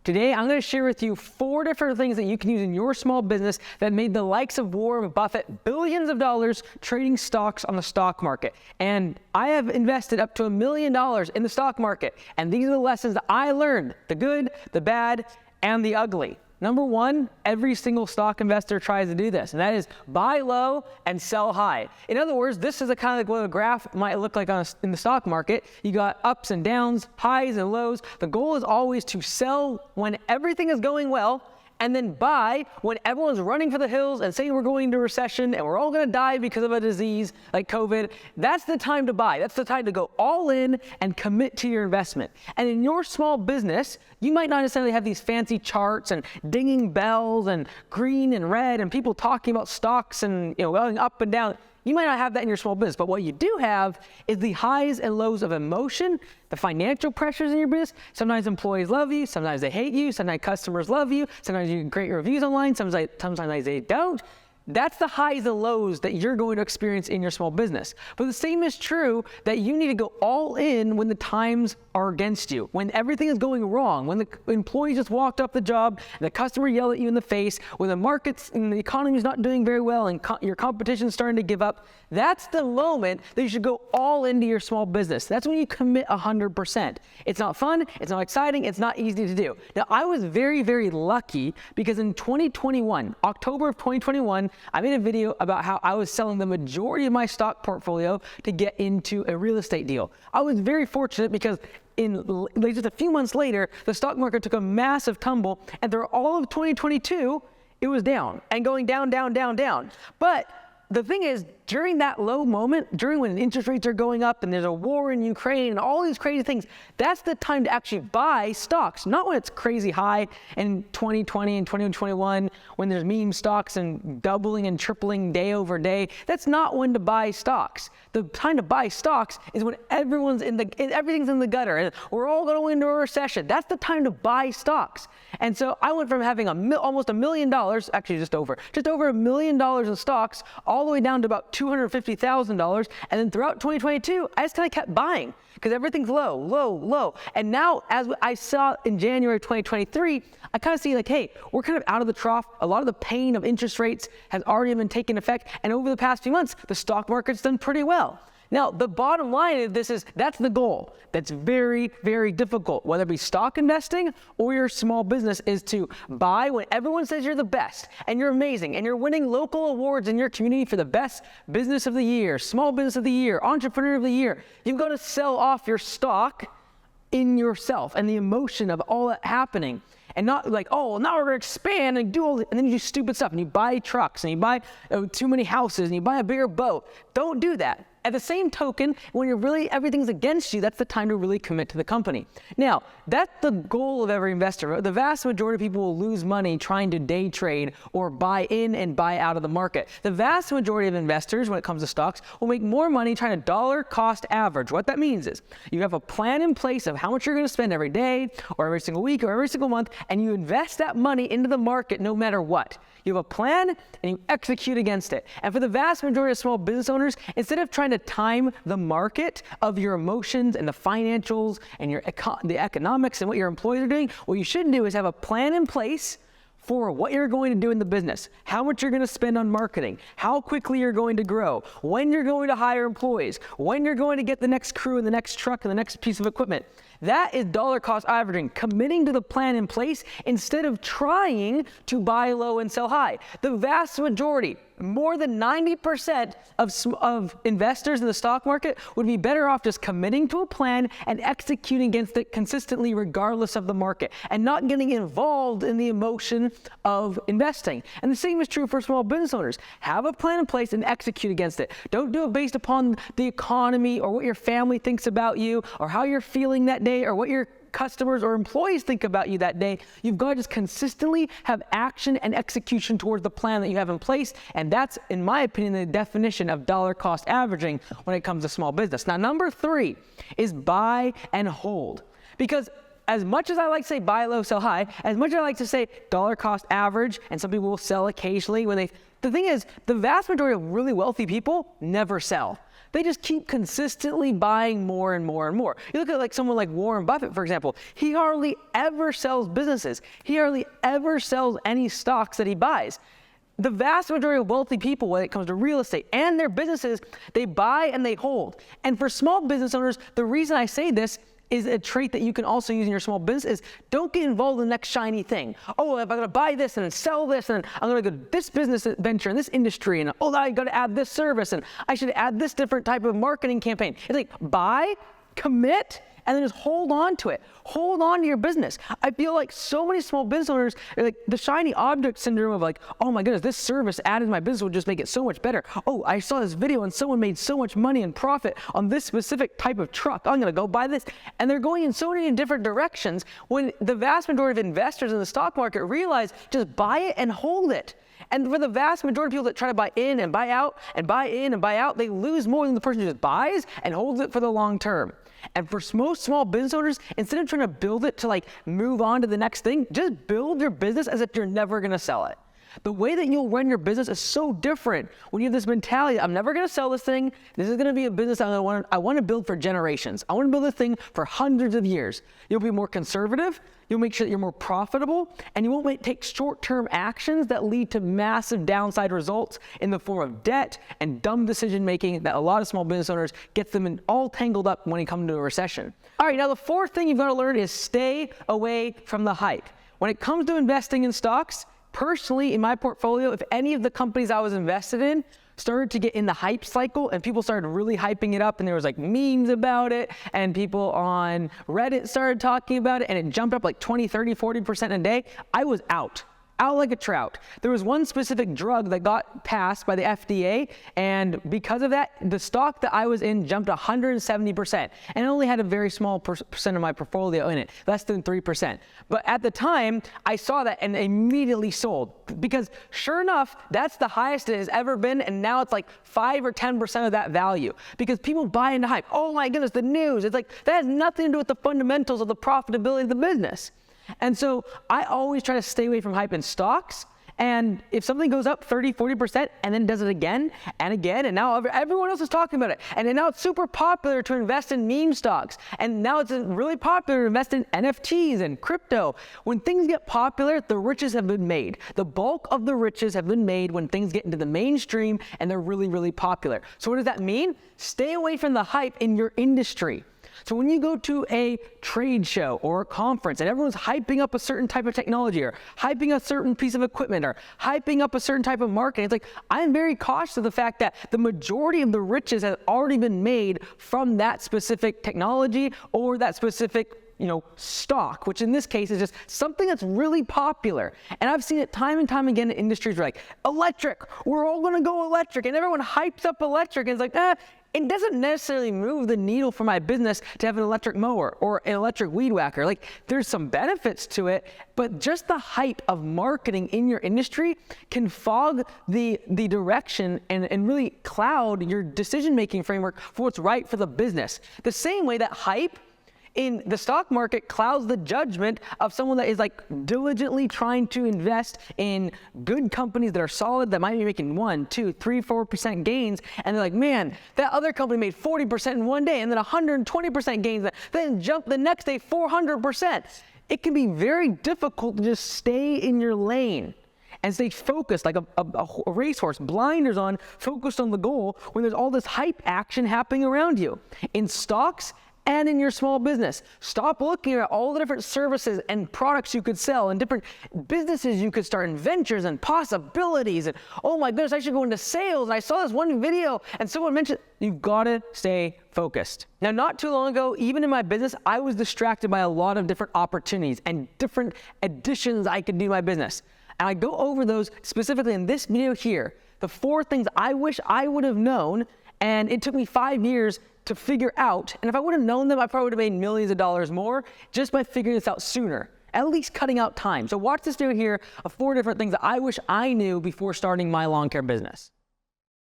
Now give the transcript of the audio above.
Today, I'm going to share with you 4 different things that you can use in your small business that made the likes of Warren Buffett billions of dollars trading stocks on the stock market. And I have invested up to $1 million in the stock market. And these are the lessons that I learned, the good, the bad, and the ugly. Number 1, every single stock investor tries to do this, and that is buy low and sell high. In other words, this is a kind of like what a graph might look like in the stock market. You got ups and downs, highs and lows. The goal is always to sell when everything is going well, and then buy when everyone's running for the hills and saying we're going into recession and we're all going to die because of a disease like COVID. That's the time to buy. That's the time to go all in and commit to your investment. And in your small business, you might not necessarily have these fancy charts and dinging bells and green and red and people talking about stocks and going up and down. You might not have that in your small business, but what you do have is the highs and lows of emotion, the financial pressures in your business. Sometimes employees love you, sometimes they hate you, sometimes customers love you, sometimes you get great reviews online, sometimes they don't. That's the highs and lows that you're going to experience in your small business. But the same is true that you need to go all in when the times are against you, when everything is going wrong, when the employee just walked off the job, and the customer yelled at you in the face, when the markets and the economy is not doing very well and your competition is starting to give up. That's the moment that you should go all into your small business. That's when you commit 100%. It's not fun, it's not exciting, it's not easy to do. Now, I was very, very lucky because in 2021, October of 2021, I made a video about how I was selling the majority of my stock portfolio to get into a real estate deal. I was very fortunate because just a few months later, the stock market took a massive tumble, and through all of 2022, it was down and going down, down, down, down. But the thing is, during that low moment, during when interest rates are going up and there's a war in Ukraine and all these crazy things, that's the time to actually buy stocks, not when it's crazy high in 2020 and 2021, when there's meme stocks and doubling and tripling day over day. That's not when to buy stocks. The time to buy stocks is when everything's in the gutter and we're all going into a recession. That's the time to buy stocks. And so I went from having almost $1 million, actually just over $1 million in stocks, all the way down to about $250,000. And then throughout 2022, I just kind of kept buying because everything's low, low, low. And now, as I saw in January 2023, I kind of see like, hey, we're kind of out of the trough. A lot of the pain of interest rates has already been taking effect. And over the past few months, the stock market's done pretty well. Now, the bottom line of this is that's the goal. That's very, very difficult, whether it be stock investing or your small business, is to buy when everyone says you're the best and you're amazing and you're winning local awards in your community for the best business of the year, small business of the year, entrepreneur of the year. You've got to sell off your stock in yourself and the emotion of all that happening. And not like, oh, now we're going to expand and do all this, and then you do stupid stuff and you buy trucks and you buy too many houses and you buy a bigger boat. Don't do that. At the same token, when everything's against you, that's the time to really commit to the company. Now, that's the goal of every investor. The vast majority of people will lose money trying to day trade or buy in and buy out of the market. The vast majority of investors, when it comes to stocks, will make more money trying to dollar cost average. What that means is you have a plan in place of how much you're going to spend every day or every single week or every single month, and you invest that money into the market no matter what. You have a plan and you execute against it. And for the vast majority of small business owners, instead of trying to time the market of your emotions and the financials and the economics and what your employees are doing, what you should do is have a plan in place for what you're going to do in the business, how much you're going to spend on marketing, how quickly you're going to grow, when you're going to hire employees, when you're going to get the next crew and the next truck and the next piece of equipment. That is dollar cost averaging, committing to the plan in place instead of trying to buy low and sell high. The vast majority, more than 90% of investors in the stock market would be better off just committing to a plan and executing against it consistently regardless of the market and not getting involved in the emotion of investing. And the same is true for small business owners. Have a plan in place and execute against it. Don't do it based upon the economy or what your family thinks about you or how you're feeling that day or what your customers or employees think about you that day. You've got to just consistently have action and execution towards the plan that you have in place. And that's, in my opinion, the definition of dollar cost averaging when it comes to small business. Now, number 3 is buy and hold. Because as much as I like to say buy low, sell high, as much as I like to say dollar cost average, and some people will sell occasionally the thing is, the vast majority of really wealthy people never sell. They just keep consistently buying more and more and more. You look at like someone like Warren Buffett, for example, he hardly ever sells businesses. He hardly ever sells any stocks that he buys. The vast majority of wealthy people, when it comes to real estate and their businesses, they buy and they hold. And for small business owners, the reason I say this is a trait that you can also use in your small business is don't get involved in the next shiny thing. Oh, if I'm gonna buy this and then sell this and I'm gonna go to this business venture in this industry and I gotta add this service and I should add this different type of marketing campaign. It's like buy, commit, and then just hold on to it. Hold on to your business. I feel like so many small business owners are like the shiny object syndrome of like, oh my goodness, this service added to my business would just make it so much better. Oh, I saw this video and someone made so much money and profit on this specific type of truck. I'm gonna go buy this. And they're going in so many different directions when the vast majority of investors in the stock market realize just buy it and hold it. And for the vast majority of people that try to buy in and buy out and buy in and buy out, they lose more than the person who just buys and holds it for the long term. And for most small business owners, instead of trying to build it to like move on to the next thing, just build your business as if you're never gonna sell it. The way that you'll run your business is so different when you have this mentality, I'm never gonna sell this thing. This is gonna be a business I want to build for generations. I want to build this thing for hundreds of years. You'll be more conservative, you'll make sure that you're more profitable, and you won't take short-term actions that lead to massive downside results in the form of debt and dumb decision-making that a lot of small business owners gets them all tangled up when it comes to a recession. All right, now the fourth thing you've got to learn is stay away from the hype. When it comes to investing in stocks, personally, in my portfolio, if any of the companies I was invested in started to get in the hype cycle and people started really hyping it up and there was like memes about it and people on Reddit started talking about it and it jumped up like 20, 30, 40% a day, I was out like a trout. There was one specific drug that got passed by the FDA, and because of that, the stock that I was in jumped 170%, and it only had a very small percent of my portfolio in it, less than 3%. But at the time, I saw that and immediately sold, because sure enough, that's the highest it has ever been, and now it's like 5 or 10% of that value, because people buy into hype. Oh my goodness, the news. It's like, that has nothing to do with the fundamentals of the profitability of the business. And so I always try to stay away from hype in stocks. And if something goes up 30, 40% and then does it again and again, and now everyone else is talking about it, and now it's super popular to invest in meme stocks, and now it's really popular to invest in NFTs and crypto. When things get popular, the riches have been made. The bulk of the riches have been made when things get into the mainstream and they're really, really popular. So what does that mean? Stay away from the hype in your industry. So when you go to a trade show or a conference and everyone's hyping up a certain type of technology or hyping a certain piece of equipment or hyping up a certain type of marketing, it's like, I'm very cautious of the fact that the majority of the riches have already been made from that specific technology or that specific stock, which in this case is just something that's really popular. And I've seen it time and time again in industries where like, electric, we're all gonna go electric, and everyone hypes up electric, and it's like, it doesn't necessarily move the needle for my business to have an electric mower or an electric weed whacker. Like, there's some benefits to it, but just the hype of marketing in your industry can fog the direction and really cloud your decision-making framework for what's right for the business. The same way that hype in the stock market clouds the judgment of someone that is like diligently trying to invest in good companies that are solid, that might be making 1, 2, 3, 4% gains, and they're like, man, that other company made 40% in one day and then 120% gains, then jump the next day 400%. It can be very difficult to just stay in your lane and stay focused like a racehorse, blinders on, focused on the goal when there's all this hype action happening around you. In stocks, and in your small business, stop looking at all the different services and products you could sell and different businesses you could start and ventures and possibilities. And oh my goodness, I should go into sales. And I saw this one video and someone mentioned, you've got to stay focused. Now, not too long ago, even in my business, I was distracted by a lot of different opportunities and different additions I could do to my business. And I go over those specifically in this video here, the 4 things I wish I would have known, and it took me 5 years to figure out, and if I would have known them, I probably would have made millions of dollars more just by figuring this out sooner, at least cutting out time. So watch this video here of 4 different things that I wish I knew before starting my lawn care business.